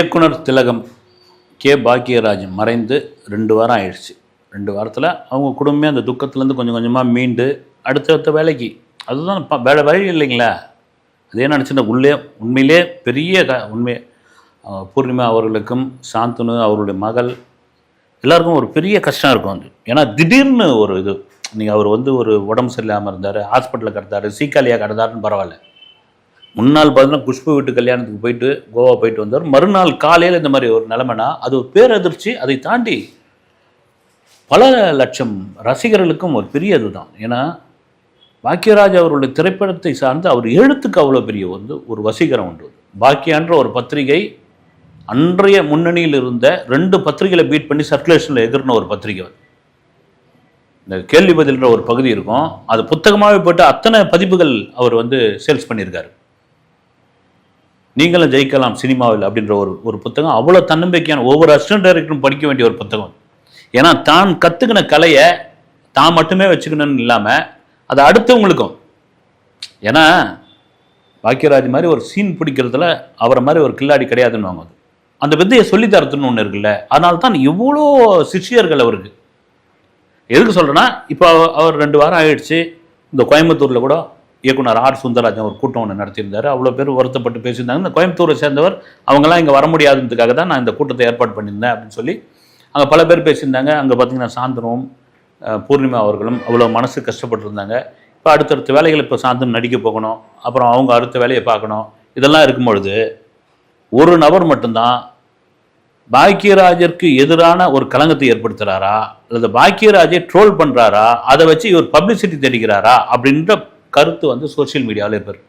இயக்குனர் திலகம் கே பாக்கியராஜன் மறைந்து 2 வாரம் ஆயிடுச்சு. 2 வாரத்தில் அவங்க குடும்பமே அந்த துக்கத்துலேருந்து கொஞ்சம் கொஞ்சமாக மீண்டு அடுத்தடுத்த வேலைக்கு அதுதான் வேலை வழி இல்லைங்களா. அதே நினச்சிட்டு உள்ளே உண்மையிலே பெரிய உண்மை பூர்ணிமா அவர்களுக்கும் சாந்தனு அவருடைய மகள் எல்லாருக்கும் ஒரு பெரிய கஷ்டம் இருக்கும். வந்து ஏன்னா திடீர்னு ஒரு இது நீங்கள் அவர் வந்து ஒரு உடம்பு சரியில்லாமல் இருந்தார், ஹாஸ்பிட்டலில் கிடந்தார், சீக்காலியாக கிடந்தாருன்னு பரவாயில்ல. முன்னாள் பார்த்தீங்கன்னா குஷ்பு வீட்டு கல்யாணத்துக்கு போயிட்டு கோவா போயிட்டு வந்தார். மறுநாள் காலையில் இந்த மாதிரி ஒரு நிலைமைனா அது ஒரு பேரதிர்ச்சி. அதை தாண்டி பல லட்சம் ரசிகர்களுக்கும் ஒரு பெரிய இதுதான். ஏன்னா பாக்கியராஜ் அவருடைய திரைப்படத்தை சார்ந்து அவர் எழுத்துக்கு அவ்வளோ பெரிய வந்து ஒரு வசீகரம் உண்டு. பாக்கியான்ற ஒரு பத்திரிகை அன்றைய முன்னணியில் இருந்த 2 பத்திரிகைகளை பீட் பண்ணி சர்க்குலேஷனில் எதிர்ன ஒரு பத்திரிகை. இந்த கேள்வி பதில்ன்ற ஒரு பகுதி இருக்கும், அது புத்தகமாகவே போட்டு அத்தனை பதிப்புகள் அவர் வந்து சேல்ஸ் பண்ணியிருக்காரு. நீங்களும் ஜெயிக்கலாம் சினிமாவில் அப்படின்ற ஒரு புத்தகம் அவ்வளோ தன்னம்பிக்கையான ஒவ்வொரு அசிஸ்டன்ட் டைரக்டரும் படிக்க வேண்டிய ஒரு புத்தகம். ஏன்னா தான் கற்றுக்கின கலையை தான் மட்டுமே வச்சுக்கணும்னு இல்லாமல் அதை அடுத்தவங்களுக்கும். ஏன்னா பாக்கியராஜ் மாதிரி ஒரு சீன் பிடிக்கிறதுல அவரை மாதிரி ஒரு கில்லாடி கிடையாதுன்னு வாங்க. அந்த வித்தையை சொல்லித்தரத்துன்னு ஒன்று இருக்குல்ல, அதனால தான் இவ்வளோ சிஷியர்கள் அவருக்கு. எதுக்கு சொல்கிறேன்னா இப்போ அவர் 2 வாரம் ஆயிடுச்சு. இந்த கோயம்புத்தூரில் கூட இயக்குனர் ஆர் சுந்தரராஜன் ஒரு கூட்டம் ஒன்று நடத்தியிருந்தார். அவ்வளோ பேர் வருத்தப்பட்டு பேசியிருந்தாங்க. இந்த கோயம்புத்தூரை சேர்ந்தவர் அவங்கெல்லாம் இங்கே வர முடியாதுன்றதுக்காக தான் நான் இந்த கூட்டத்தை ஏற்பாடு பண்ணியிருந்தேன் அப்படின்னு சொல்லி அங்கே பல பேர் பேசியிருந்தாங்க. அங்கே பார்த்தீங்கன்னா சாந்தனும் பூர்ணிமா அவர்களும் அவ்வளோ மனசு கஷ்டப்பட்டுருந்தாங்க. இப்போ அடுத்தடுத்த வேலைகள் இப்போ சாந்தன் நடிக்க போகணும், அப்புறம் அவங்க அடுத்த வேலையை பார்க்கணும். இதெல்லாம் இருக்கும்பொழுது ஒரு நபர் மட்டும்தான் பாக்கியராஜருக்கு எதிரான ஒரு களங்கத்தை ஏற்படுத்துகிறாரா அல்லது பாக்கியராஜை ட்ரோல் பண்ணுறாரா, அதை வச்சு இவர் பப்ளிசிட்டி தெரிகிறாரா அப்படின்ற கருத்து வந்து சோசியல் மீடியாவில் இருப்பார்.